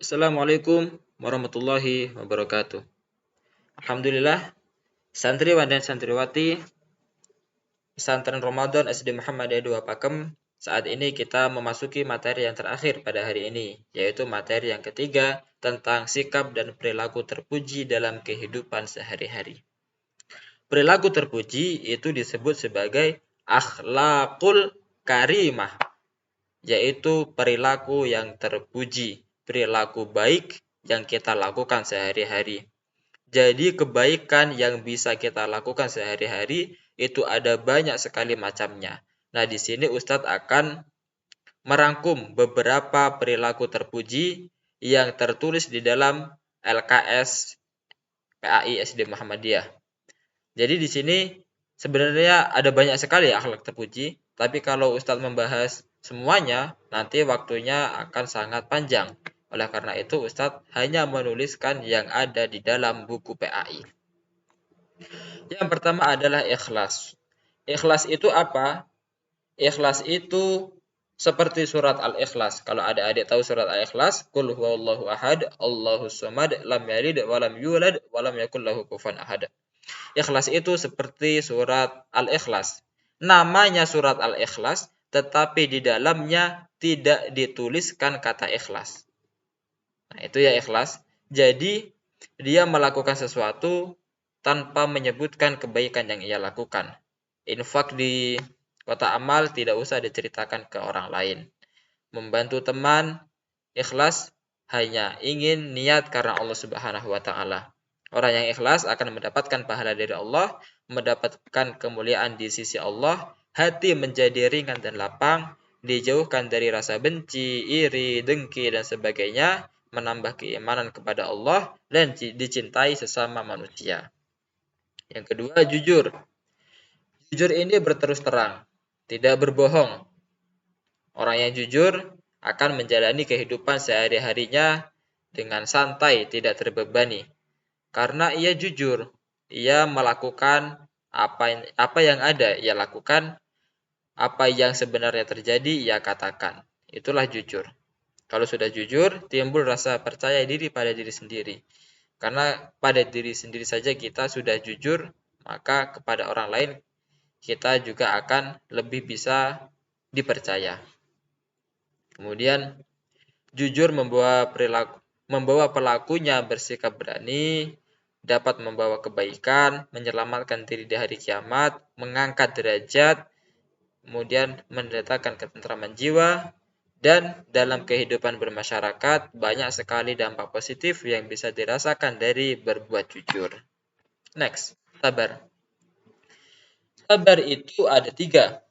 Assalamualaikum warahmatullahi wabarakatuh. Alhamdulillah, santriwan dan santriwati Pesantren Ramadan SD Muhammadiyah 2 Pakem, saat ini kita memasuki materi yang terakhir pada hari ini, yaitu materi yang ketiga tentang sikap dan perilaku terpuji dalam kehidupan sehari-hari. Perilaku terpuji itu disebut sebagai akhlakul karimah, yaitu perilaku yang terpuji, perilaku baik yang kita lakukan sehari-hari. Jadi kebaikan yang bisa kita lakukan sehari-hari itu ada banyak sekali macamnya. Nah, di sini Ustadz akan merangkum beberapa perilaku terpuji yang tertulis di dalam LKS PAI SD Muhammadiyah. Jadi di sini sebenarnya ada banyak sekali akhlak terpuji, tapi kalau Ustadz membahas semuanya, nanti waktunya akan sangat panjang. Oleh karena itu, Ustadz hanya menuliskan yang ada di dalam buku PAI. Yang pertama adalah ikhlas. Ikhlas itu apa? Ikhlas itu seperti surat Al-Ikhlas. Kalau ada adik tahu surat Al-Ikhlas, Qul huwallahu ahad, Allahus samad, lam yalid walam yulad walam yakul lahu kufuwan ahad. Ikhlas itu seperti surat Al-Ikhlas. Namanya surat Al-Ikhlas, tetapi di dalamnya tidak dituliskan kata ikhlas. Nah, itu ya ikhlas. Jadi, dia melakukan sesuatu tanpa menyebutkan kebaikan yang ia lakukan. Infak di kota amal tidak usah diceritakan ke orang lain. Membantu teman, ikhlas hanya ingin niat karena Allah Subhanahu wa taala. Orang yang ikhlas akan mendapatkan pahala dari Allah, mendapatkan kemuliaan di sisi Allah, hati menjadi ringan dan lapang, dijauhkan dari rasa benci, iri, dengki dan sebagainya, menambah keimanan kepada Allah dan dicintai sesama manusia. Yang kedua, jujur. Jujur ini berterus terang, tidak berbohong. Orang yang jujur akan menjalani kehidupan sehari-harinya dengan santai, tidak terbebani. Karena ia jujur, ia melakukan apa yang ada, ia lakukan apa yang sebenarnya terjadi, ia katakan. Itulah jujur. Kalau sudah jujur, timbul rasa percaya diri pada diri sendiri. Karena pada diri sendiri saja kita sudah jujur, maka kepada orang lain kita juga akan lebih bisa dipercaya. Kemudian jujur membawa pelakunya bersikap berani, dapat membawa kebaikan, menyelamatkan diri di hari kiamat, mengangkat derajat, kemudian mendatangkan ketentraman jiwa, dan dalam kehidupan bermasyarakat banyak sekali dampak positif yang bisa dirasakan dari berbuat jujur. Next, sabar. Sabar itu ada 3.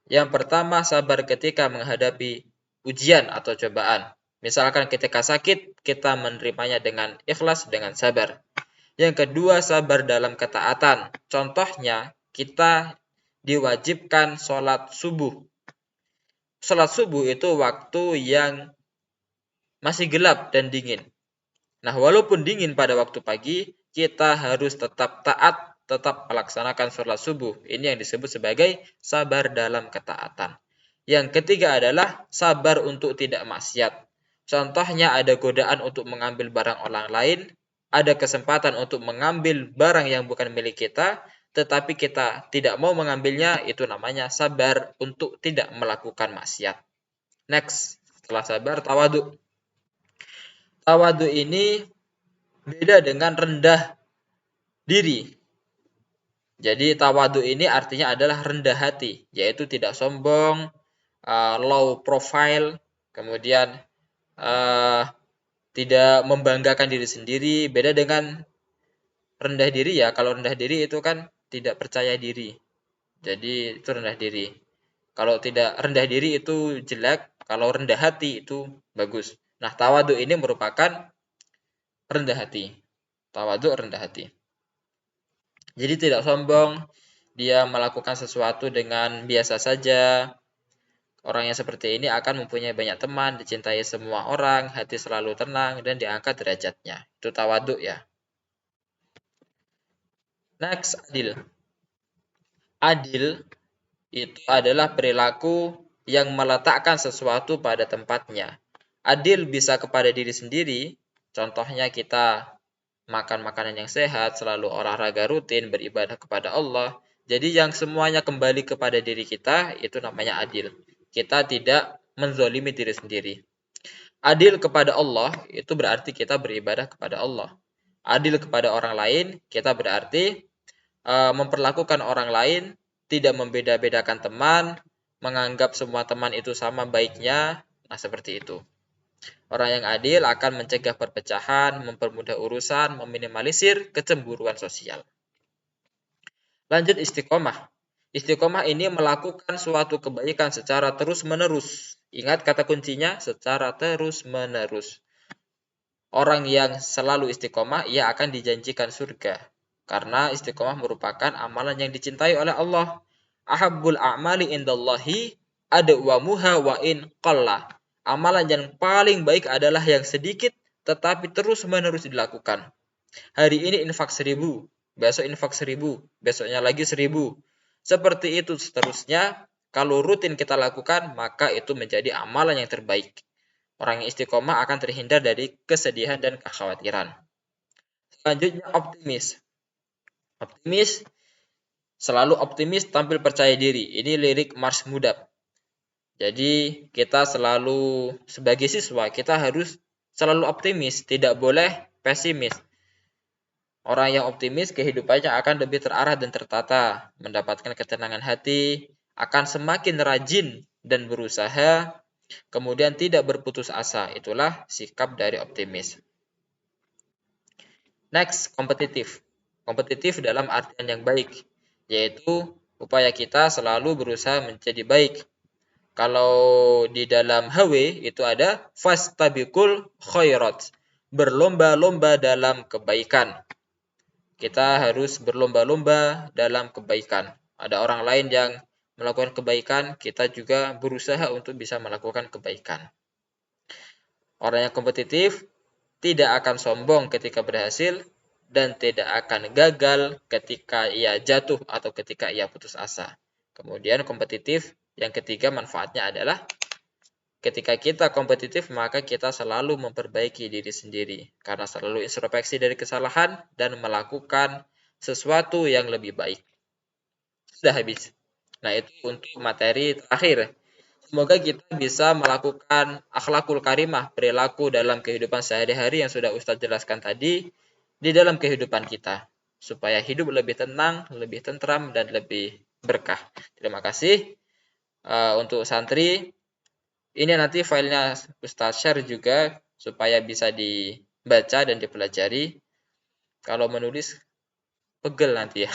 Yang pertama, sabar ketika menghadapi ujian atau cobaan. Misalkan ketika sakit, kita menerimanya dengan ikhlas, dengan sabar. Yang kedua, sabar dalam ketaatan. Contohnya, kita diwajibkan sholat subuh. Sholat subuh itu waktu yang masih gelap dan dingin. Nah, walaupun dingin pada waktu pagi, kita harus tetap taat, tetap melaksanakan sholat subuh. Ini yang disebut sebagai sabar dalam ketaatan. Yang ketiga adalah sabar untuk tidak maksiat. Contohnya ada godaan untuk mengambil barang orang lain, ada kesempatan untuk mengambil barang yang bukan milik kita, tetapi kita tidak mau mengambilnya, itu namanya sabar untuk tidak melakukan maksiat. Next, setelah sabar, tawadu. Tawadu ini beda dengan rendah diri. Jadi tawadu ini artinya adalah rendah hati, yaitu tidak sombong, low profile, kemudian tidak membanggakan diri sendiri. Beda dengan rendah diri ya. Kalau rendah diri itu kan tidak percaya diri. Jadi itu rendah diri. Kalau tidak rendah diri itu jelek, kalau rendah hati itu bagus. Nah, tawadu ini merupakan rendah hati. Tawadu rendah hati. Jadi tidak sombong, dia melakukan sesuatu dengan biasa saja. Orang yang seperti ini akan mempunyai banyak teman, dicintai semua orang, hati selalu tenang, dan diangkat derajatnya. Itu tawadu ya. Next, adil. Adil itu adalah perilaku yang meletakkan sesuatu pada tempatnya. Adil bisa kepada diri sendiri, contohnya kita makan makanan yang sehat, selalu olahraga rutin, beribadah kepada Allah. Jadi yang semuanya kembali kepada diri kita, itu namanya adil. Kita tidak menzolimi diri sendiri. Adil kepada Allah, itu berarti kita beribadah kepada Allah. Adil kepada orang lain, kita berarti memperlakukan orang lain, tidak membeda-bedakan teman, menganggap semua teman itu sama baiknya. Nah, seperti itu. Orang yang adil akan mencegah perpecahan, mempermudah urusan, meminimalisir kecemburuan sosial. Lanjut istiqomah. Istiqomah ini melakukan suatu kebaikan secara terus-menerus. Ingat kata kuncinya, secara terus-menerus. Orang yang selalu istiqomah, ia akan dijanjikan surga. Karena istiqomah merupakan amalan yang dicintai oleh Allah. Ahabbul a'mali indallahi adwamuha wa in qalla. Amalan yang paling baik adalah yang sedikit tetapi terus-menerus dilakukan. Hari ini infak 1000, besok infak 1000, besoknya lagi 1000. Seperti itu seterusnya. Kalau rutin kita lakukan, maka itu menjadi amalan yang terbaik. Orang yang istiqomah akan terhindar dari kesedihan dan kekhawatiran. Selanjutnya optimis. Optimis, selalu optimis, tampil percaya diri. Ini lirik Mars Mudab. Jadi kita selalu sebagai siswa kita harus selalu optimis, tidak boleh pesimis. Orang yang optimis kehidupannya akan lebih terarah dan tertata, mendapatkan ketenangan hati, akan semakin rajin dan berusaha, kemudian tidak berputus asa. Itulah sikap dari optimis. Next, kompetitif. Kompetitif dalam artian yang baik, yaitu upaya kita selalu berusaha menjadi baik. Kalau di dalam HW itu ada fastabiqul khairat, berlomba-lomba dalam kebaikan. Kita harus berlomba-lomba dalam kebaikan. Ada orang lain yang melakukan kebaikan, kita juga berusaha untuk bisa melakukan kebaikan. Orang yang kompetitif tidak akan sombong ketika berhasil dan tidak akan gagal ketika ia jatuh atau ketika ia putus asa. Kemudian kompetitif yang ketiga manfaatnya adalah ketika kita kompetitif maka kita selalu memperbaiki diri sendiri karena selalu introspeksi dari kesalahan dan melakukan sesuatu yang lebih baik. Sudah habis. Nah, itu untuk materi terakhir. Semoga kita bisa melakukan akhlakul karimah, perilaku dalam kehidupan sehari-hari yang sudah Ustadz jelaskan tadi di dalam kehidupan kita supaya hidup lebih tenang, lebih tentram dan lebih berkah. Terima kasih untuk santri. Ini nanti filenya Ustadz share juga supaya bisa dibaca dan dipelajari. Kalau menulis pegel nanti ya.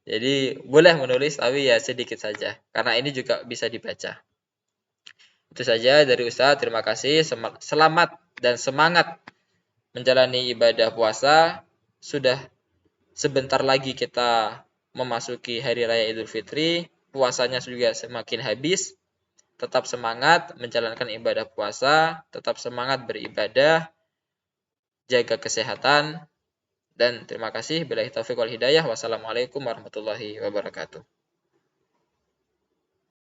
Jadi boleh menulis tapi ya sedikit saja karena ini juga bisa dibaca. Itu saja dari Ustadz. Terima kasih. Selamat dan semangat menjalani ibadah puasa. Sudah sebentar lagi kita memasuki hari raya Idul Fitri. Puasanya juga semakin habis. Tetap semangat menjalankan ibadah puasa. Tetap semangat beribadah. Jaga kesehatan. Dan terima kasih. Billahi taufiq wal hidayah. Wassalamualaikum warahmatullahi wabarakatuh.